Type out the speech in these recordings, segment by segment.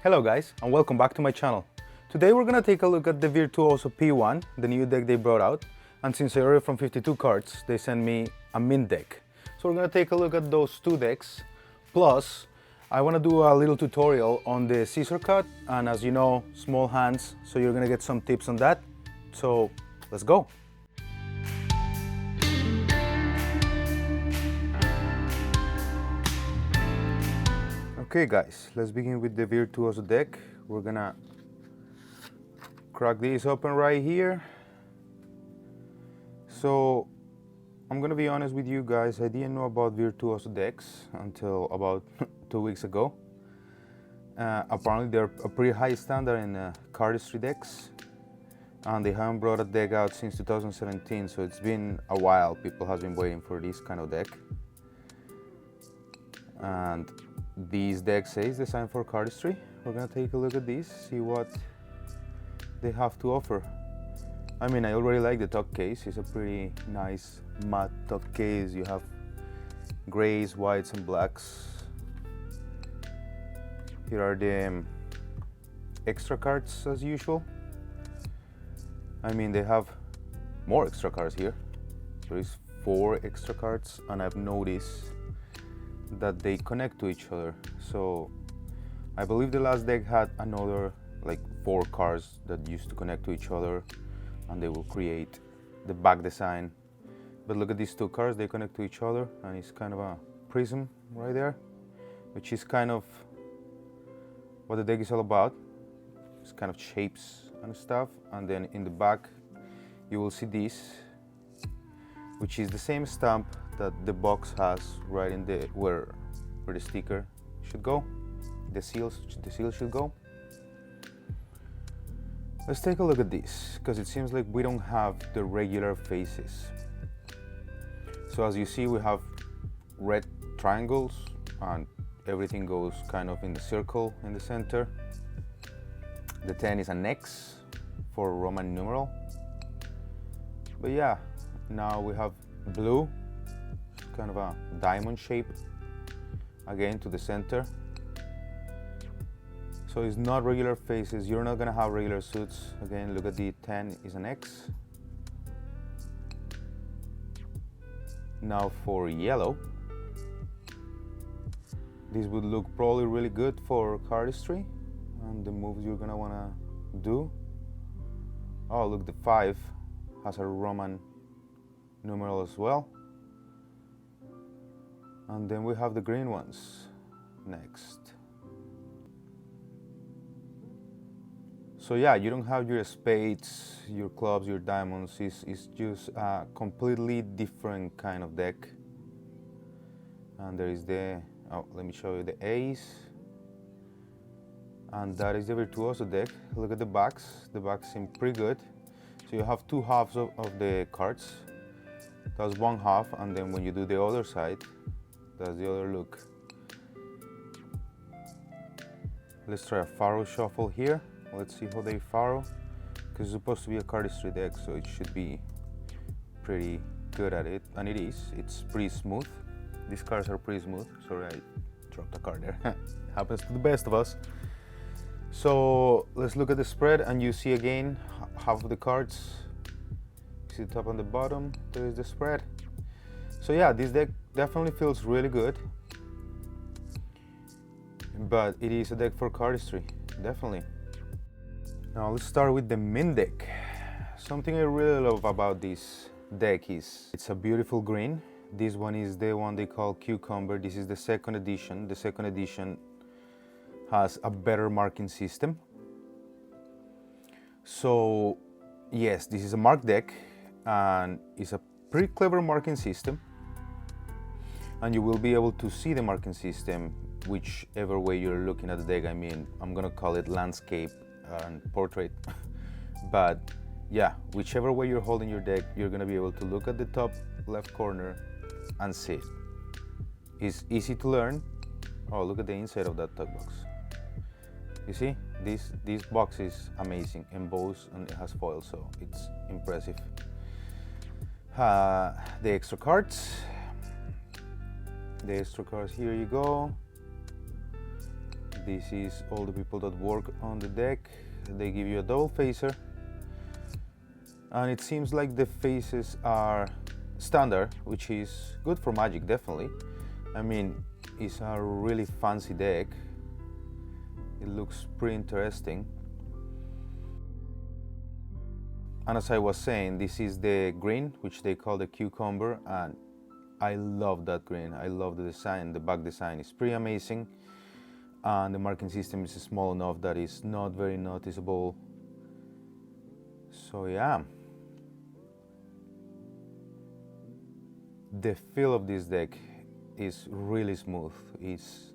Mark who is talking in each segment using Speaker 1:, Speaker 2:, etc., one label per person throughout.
Speaker 1: Hello guys, and welcome back to my channel. Today we're gonna take a look at the Virtuoso P1, the new deck they brought out. And since I ordered from 52 cards, they sent me a mint deck. So we're gonna take a look at those two decks. Plus, I wanna do a little tutorial on the scissor cut, and as you know, small hands, so you're gonna get some tips on that. So let's go. Okay guys, let's begin with the Virtuoso deck. We're gonna crack this open right here. So I'm gonna be honest with you guys, I didn't know about Virtuoso decks until about 2 weeks ago. Apparently they're a pretty high standard in cardistry decks, and they haven't brought a deck out since 2017, so it's been a while. People have been waiting for this kind of deck. And this deck says designed for cardistry. We're gonna take a look at this, see what they have to offer. I mean, I already like the top case. It's a pretty nice matte top case. You have grays, whites, and blacks. Here are the extra cards as usual. I mean, they have more extra cards here. There is 4 extra cards, and I've noticed that they connect to each other. So I believe the last deck had another like 4 cards that used to connect to each other, and they will create the back design. But look at these 2 cards, they connect to each other, and it's kind of a prism right there, which is kind of what the deck is all about. It's kind of shapes and stuff. And then in the back you will see this, which is the same stamp that the box has right in the where the sticker should go, the seal should go. Let's take a look at this, because it seems like we don't have the regular faces. So as you see, we have red triangles, and everything goes kind of in the circle in the center. The 10 is an X for Roman numeral. But yeah, now we have blue, kind of a diamond shape, again to the center. So it's not regular faces. You're not gonna have regular suits. Again, look at the 10 is an X. Now for yellow, this would look probably really good for cardistry and the moves you're gonna wanna do. Oh, look, the 5 has a Roman numeral as well. And then we have the green ones next. So yeah, you don't have your spades, your clubs, your diamonds. It's just a completely different kind of deck. And there is the, oh, let me show you the ace. And that is the Virtuoso deck. Look at the backs. The backs seem pretty good. So you have 2 halves of the cards. That's one half, and then when you do the other side, that's the other look. Let's try a faro shuffle here. Let's see how they faro, because it's supposed to be a cardistry deck, so it should be pretty good at it, and it is. It's pretty smooth. These cards are pretty smooth. Sorry, I dropped a card there. Happens to the best of us. So let's look at the spread, and you see again half of the cards. You see the top and the bottom. There is the spread. So yeah, this deck definitely feels really good, but it is a deck for cardistry, definitely. Now let's start with the mint deck. Something I really love about this deck is it's a beautiful green. This one is the one they call Cucumber. This is the 2nd edition. The 2nd edition has a better marking system. So yes, this is a mark deck, and it's a pretty clever marking system. And you will be able to see the marking system whichever way you're looking at the deck. I mean, I'm gonna call it landscape and portrait. But yeah, whichever way you're holding your deck, you're gonna be able to look at the top left corner and see it. It's easy to learn. Oh, look at the inside of that top box. You see, this box is amazing, embossed, and it has foil, so it's impressive. The extra cards. The extra cards, here you go. This is all the people that work on the deck. They give you a double facer, and it seems like the faces are standard, which is good for Magic, definitely. I mean, it's a really fancy deck. It looks pretty interesting. And as I was saying, this is the green, which they call the cucumber, and I love that green. I love the design. The back design is pretty amazing, and the marking system is small enough that it's not very noticeable. So yeah, the feel of this deck is really smooth. It's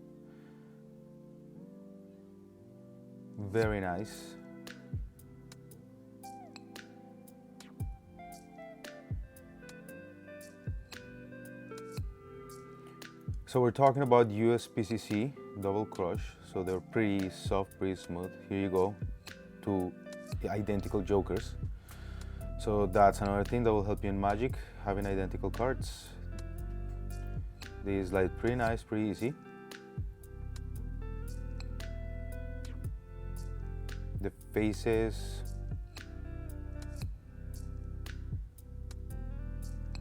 Speaker 1: very nice. So we're talking about USPCC double crush, so they're pretty soft, pretty smooth. Here you go, two identical jokers. So that's another thing that will help you in Magic, having identical cards. This is like pretty nice, pretty easy. The faces.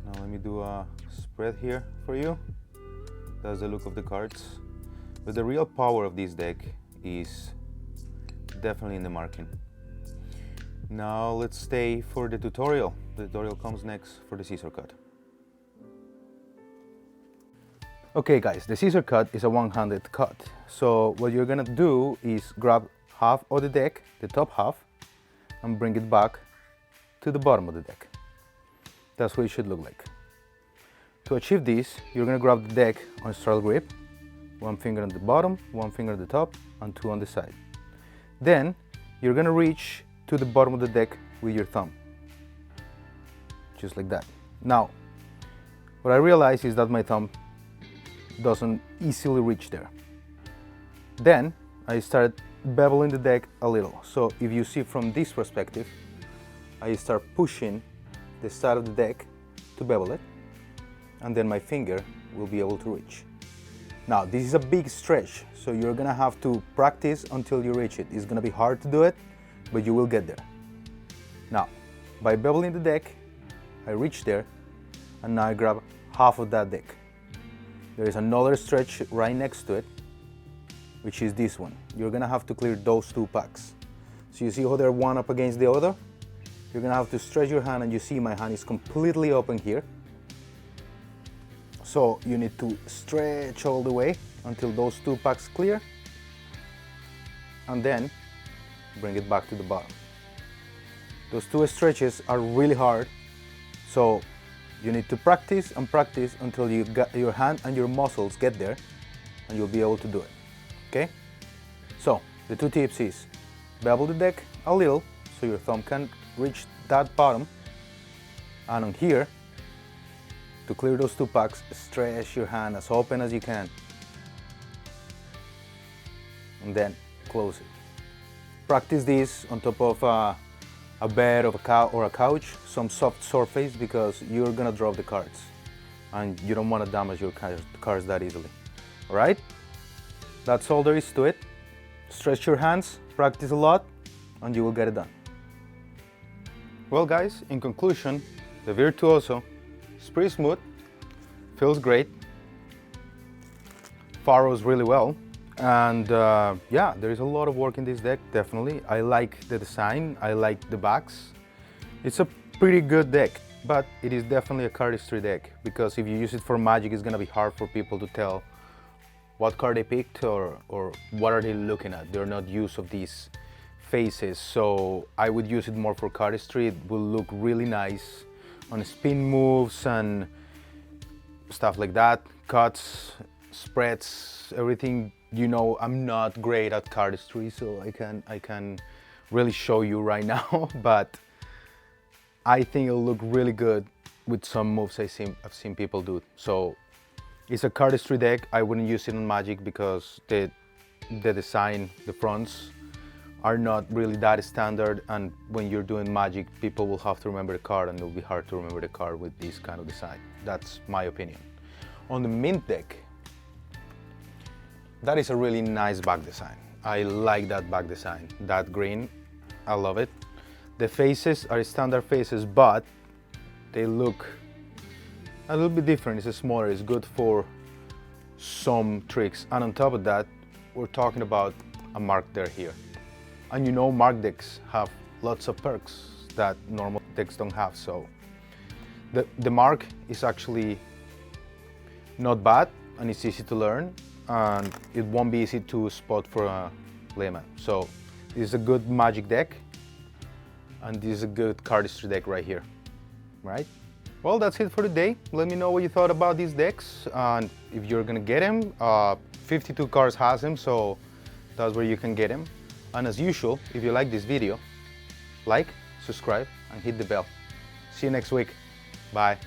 Speaker 1: Now let me do a spread here for you. That's the look of the cards. But the real power of this deck is definitely in the marking. Now let's stay for the tutorial. The tutorial comes next for the scissor cut. Okay guys, the scissor cut is a one-handed cut. So what you're gonna do is grab half of the deck, the top half, and bring it back to the bottom of the deck. That's what it should look like. To achieve this, you're gonna grab the deck on straddle grip, one finger on the bottom, one finger at the top, and two on the side. Then you're gonna reach to the bottom of the deck with your thumb, just like that. Now, what I realize is that my thumb doesn't easily reach there. Then I started beveling the deck a little. So if you see from this perspective, I start pushing the side of the deck to bevel it, and then my finger will be able to reach. Now this is a big stretch, so you're gonna have to practice until you reach it. It's gonna be hard to do it, but you will get there. Now, by beveling the deck, I reach there, and now I grab half of that deck. There is another stretch right next to it, which is this one. You're gonna have to clear those two packs. So you see how they're one up against the other? You're gonna have to stretch your hand, and you see my hand is completely open here. So you need to stretch all the way until those two packs clear, and then bring it back to the bottom. Those two stretches are really hard, so you need to practice and practice until you get your hand and your muscles get there, and you'll be able to do it. Okay? So the two tips is bevel the deck a little so your thumb can reach that bottom, and on here, to clear those two packs, stretch your hand as open as you can, and then close it. Practice this on top of a bed or a couch, some soft surface, because you're gonna drop the cards and you don't want to damage your cards that easily. All right? That's all there is to it. Stretch your hands, practice a lot, and you will get it done. Well guys, in conclusion, the Virtuoso is pretty smooth, feels great, furrows really well, and yeah, there is a lot of work in this deck, definitely. I like the design, I like the backs. It's a pretty good deck, but it is definitely a cardistry deck, because if you use it for Magic, it's gonna be hard for people to tell what card they picked or what are they looking at. They're not used of these faces, so I would use it more for cardistry. It will look really nice on spin moves and stuff like that, cuts, spreads, everything. You know, I'm not great at cardistry, so I can really show you right now, but I think it'll look really good with some moves I've seen people do. So it's a cardistry deck. I wouldn't use it on Magic because the design, the fronts are not really that standard, and when you're doing Magic, people will have to remember the card, and it'll be hard to remember the card with this kind of design. That's my opinion. On the Mint deck, that is a really nice back design. I like that back design. That green, I love it. The faces are standard faces, but they look a little bit different. It's smaller, it's good for some tricks. And on top of that, we're talking about a mark there here. And you know, mark decks have lots of perks that normal decks don't have. So the mark is actually not bad, and it's easy to learn, and it won't be easy to spot for a layman. So this is a good magic deck, and this is a good cardistry deck right here, right? Well, that's it for today. Let me know what you thought about these decks, and if you're gonna get them. 52 cards has them, so that's where you can get them. And as usual, if you like this video, like, subscribe, and hit the bell. See you next week. Bye.